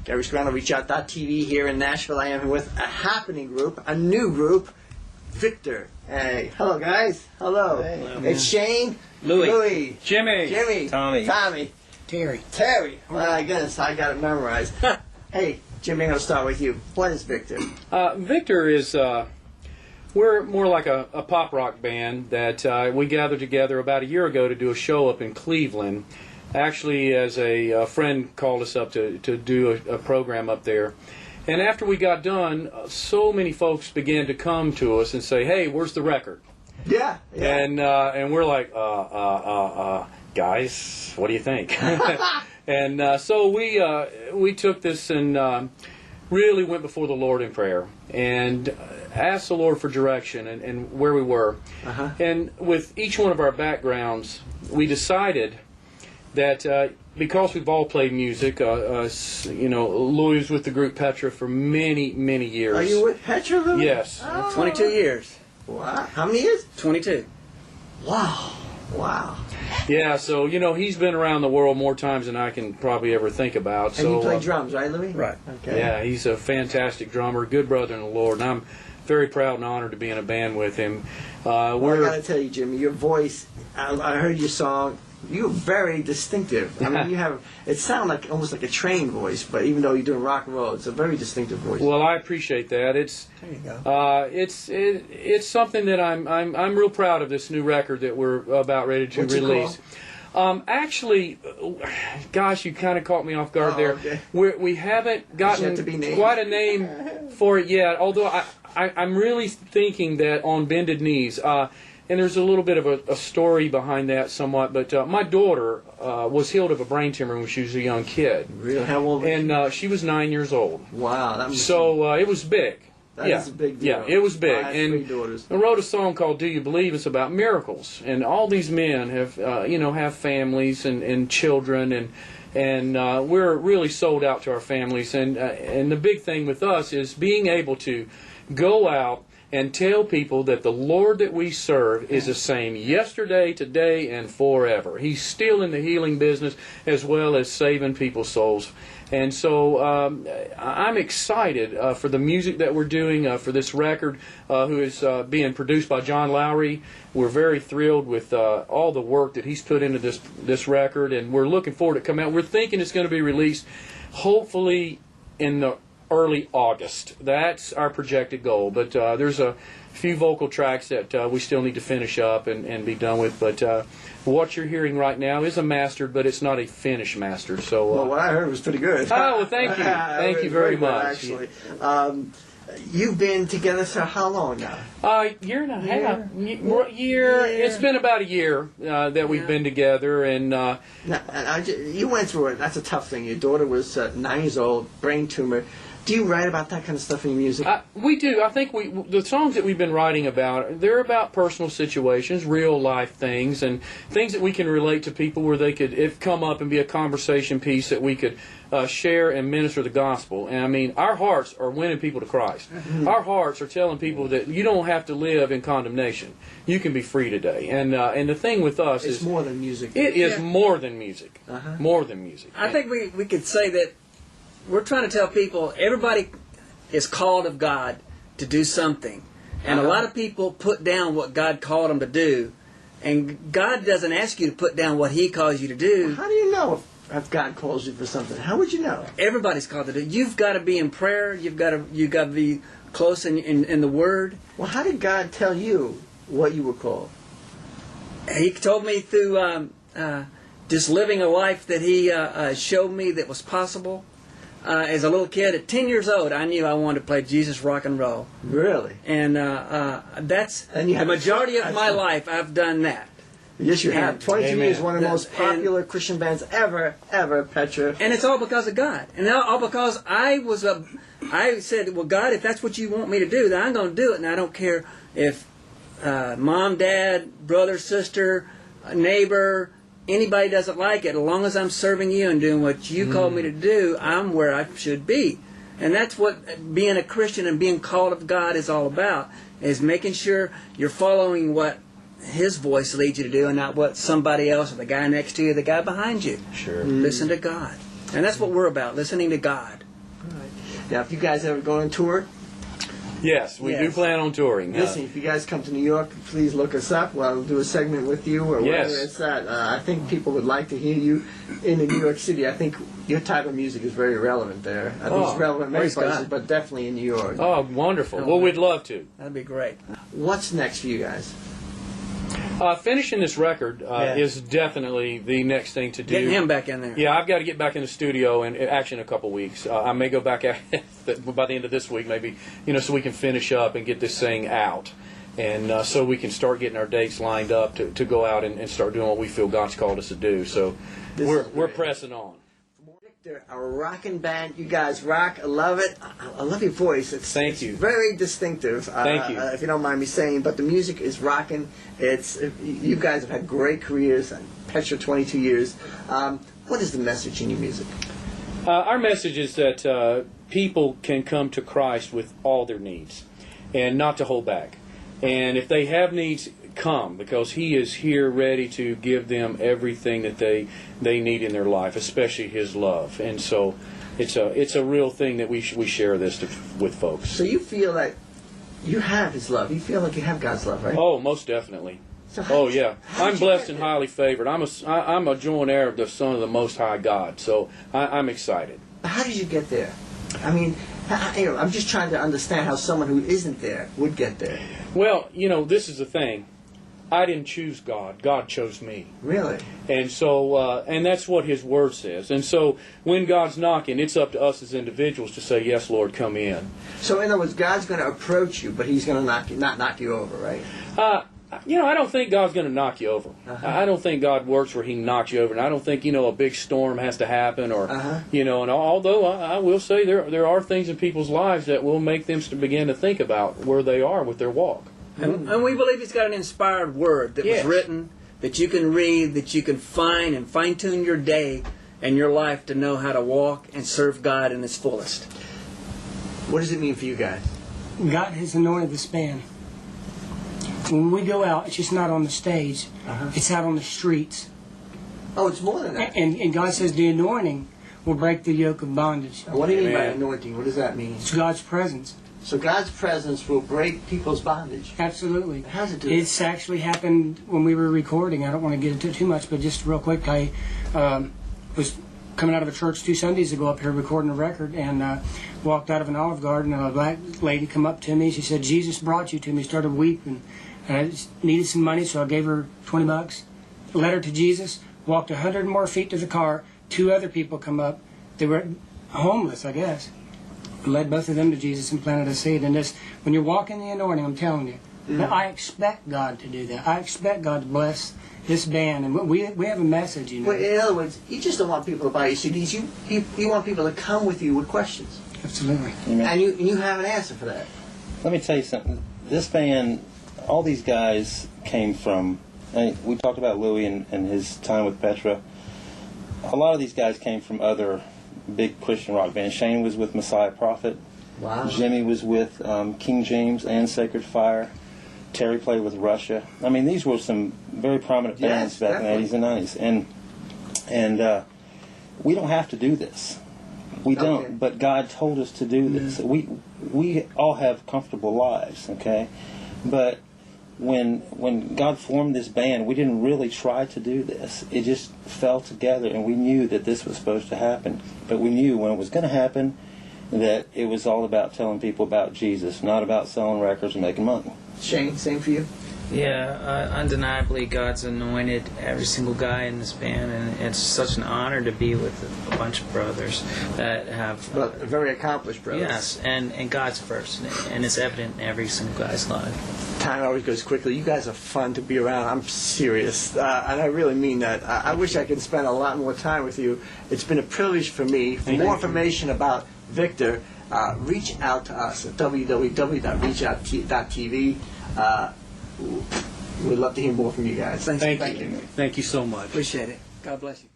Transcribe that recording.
Gary Scrano, ReachOut.tv here in Nashville. I am with a happening group, a new group, Viktor. Hey, hello guys. Hello. Hey. It's Shane, Louis, Jimmy, Tommy, Terry. My goodness, I got it memorized. Hey, Jimmy, I'm going to start with you. What is Viktor? Viktor is, we're more like a pop rock band that we gathered together about a year ago to do a show up in Cleveland. Actually, as a friend called us up to do a program up there. And after we got done, so many folks began to come to us and say, hey, where's the record? Yeah. And we're like, guys, what do you think? And so we took this and really went before the Lord in prayer and asked the Lord for direction and where we were. And with each one of our backgrounds, we decided that because we've all played music, Louis was with the group Petra for many, many years. Are you with Petra, Louis? Yes. Oh. 22 years. Wow. How many years? 22. Wow. Yeah, so, he's been around the world more times than I can probably ever think about. And you play drums, right, Louis? Right. Okay. Yeah, he's a fantastic drummer, good brother in the Lord, and I'm very proud and honored to be in a band with him. Well, I got to tell you, Jimmy, your voice, I heard your song. You're very distinctive. I mean, it sounds like almost like a trained voice, but even though you're doing rock and roll, it's a very distinctive voice. Well, I appreciate that. There you go. It's something that I'm real proud of, this new record that we're about ready to What's it release. Actually, gosh, you kind of caught me off guard there. Okay. We haven't gotten quite a name for it yet, although I'm really thinking that On Bended Knees. And there's a little bit of a story behind that somewhat, but my daughter was healed of a brain tumor when she was a young kid. Really? How old was she? And she was 9 years old. Wow. So it was big. That is a big deal. Yeah, it was big. I have 3 daughters. I wrote a song called "Do You Believe?" It's about miracles, and all these men have, have families and children, and we're really sold out to our families. And the big thing with us is being able to go out and tell people that the Lord that we serve is the same yesterday, today, and forever. He's still in the healing business as well as saving people's souls. And so I'm excited for the music that we're doing for this record, who is being produced by John Lowry. We're very thrilled with all the work that he's put into this record, and we're looking forward to it coming out. We're thinking it's going to be released hopefully in the early August. That's our projected goal. But there's a few vocal tracks that we still need to finish up and be done with. But what you're hearing right now is a mastered, but it's not a finished master. So well, what I heard was pretty good. Oh, well, thank you. Thank you very much. Actually. You've been together for how long now? Year and a half. Year. It's been about a year that we've been together, and you went through it. That's a tough thing. Your daughter was 9 years old, brain tumor. Do you write about that kind of stuff in your music? We do. I think the songs that we've been writing about, they're about personal situations, real life things, and things that we can relate to people where they could come up and be a conversation piece that we could share and minister the gospel. And I mean, our hearts are winning people to Christ. Our hearts are telling people that you don't have to live in condemnation. You can be free today. And the thing with us is more than music. It is more than music. More than music. I think we could say that we're trying to tell people everybody is called of God to do something. And a lot of people put down what God called them to do. And God doesn't ask you to put down what He calls you to do. Well, how do you know if God calls you for something? How would you know? Everybody's called to do. You've got to be in prayer. You've got to be close in the Word. Well, how did God tell you what you were called? He told me through just living a life that He showed me that was possible. As a little kid, at 10 years old, I knew I wanted to play Jesus rock and roll. Really? And that's the majority of my life I've done that. Yes, you have. 22 Amen. years, one of the most popular Christian bands ever, Petra. And it's all because of God. And all because I said, well, God, if that's what you want me to do, then I'm going to do it. And I don't care if mom, dad, brother, sister, neighbor, anybody doesn't like it. As long as I'm serving you and doing what you called me to do, I'm where I should be. And that's what being a Christian and being called of God is all about, is making sure you're following what His voice leads you to do and not what somebody else or the guy next to you or the guy behind you. Sure. Listen to God. And that's what we're about, listening to God. Now, if you guys ever go on tour, Yes, we do Yes. plan on touring. listen, if you guys come to New York, please look us up. We'll do a segment with you or wherever Yes. it's at. I think people would like to hear you in New York City. I think your type of music is very relevant there. I think it's relevant in many praise places, God. but definitely in New York. Oh, wonderful. Well, we'd love to. That'd be great. What's next for you guys? Finishing this record is definitely the next thing to do. Getting him back in there. Yeah, I've got to get back in the studio and actually in a couple weeks. I may go back by the end of this week, maybe, so we can finish up and get this thing out. And so we can start getting our dates lined up to go out and start doing what we feel God's called us to do. So we're pressing on. Viktor, our rockin' band. You guys rock. I love it. I love your voice. Thank you. It's very distinctive. Thank you. If you don't mind me saying, but the music is rocking. You guys have had great careers. Petra, 22 years. What is the message in your music? Our message is that people can come to Christ with all their needs and not to hold back. And if they have needs, come, because He is here ready to give them everything that they need in their life, especially His love. And so it's a real thing that we share this with folks. So you feel like you have His love. You feel like you have God's love, right? Oh, most definitely. So Oh yeah, how'd I'm you blessed get and there? highly favored. I'm a joint heir of the Son of the Most High God. So I'm excited. How did you get there? I mean, I'm just trying to understand how someone who isn't there would get there. Well, this is the thing. I didn't choose God. God chose me. Really? And so, and that's what His Word says. And so, when God's knocking, it's up to us as individuals to say, "Yes, Lord, come in." So in other words, God's going to approach you, but He's going to not knock you over, right? I don't think God's going to knock you over. I don't think God works where He knocks you over, and I don't think a big storm has to happen, or And although I will say there are things in people's lives that will make them to begin to think about where they are with their walk. And we believe He's got an inspired word that Yes. was written, that you can read, that you can find and fine-tune your day and your life to know how to walk and serve God in His fullest. What does it mean for you guys? God has anointed this band. When we go out, it's just not on the stage. It's out on the streets. Oh, it's more than that. And God says the anointing will break the yoke of bondage. What do you mean by Amen. anointing? What does that mean? It's God's presence. So God's presence will break people's bondage. Absolutely. How does it do that? It's actually happened when we were recording. I don't want to get into it too much, but just real quick, I was coming out of a church 2 Sundays ago up here recording a record, and walked out of an Olive Garden, and a black lady come up to me. She said, "Jesus brought you to me." Started weeping. And I just needed some money, so I gave her $20. Led her to Jesus. Walked 100 more feet to the car. 2 other people come up. They were homeless, I guess. Led both of them to Jesus and planted a seed. And this, when you're walking the anointing, I'm telling you, I expect God to do that. I expect God to bless this band, and we have a message, Well, in other words, you just don't want people to buy your CDs. You want people to come with you with questions, Absolutely. Amen. and you have an answer for that. Let me tell you something. This band, all these guys came from, we talked about Louis and his time with Petra. A lot of these guys came from other big Christian rock bands. Shane was with Messiah Prophet. Wow. Jimmy was with King James and Sacred Fire. Terry played with Russia. I mean, these were some very prominent bands Yes, back in the 80s and 90s. And we don't have to do this. We don't. Okay. But God told us to do this. We all have comfortable lives, okay? But when God formed this band, we didn't really try to do this. It just fell together, and we knew that this was supposed to happen. But we knew when it was going to happen that it was all about telling people about Jesus, not about selling records and making money. Shane, same for you. Yeah, undeniably God's anointed every single guy in this band, and it's such an honor to be with a bunch of brothers that have... But very accomplished brothers. Yes, and God's first, and it's evident in every single guy's life. Time always goes quickly. You guys are fun to be around. I'm serious, and I really mean that. I wish I could spend a lot more time with you. It's been a privilege for me. For more information about Viktor, reach out to us at www.reachout.tv. We'd love to hear more from you guys. Thank you. Thank you so much. Appreciate it. God bless you.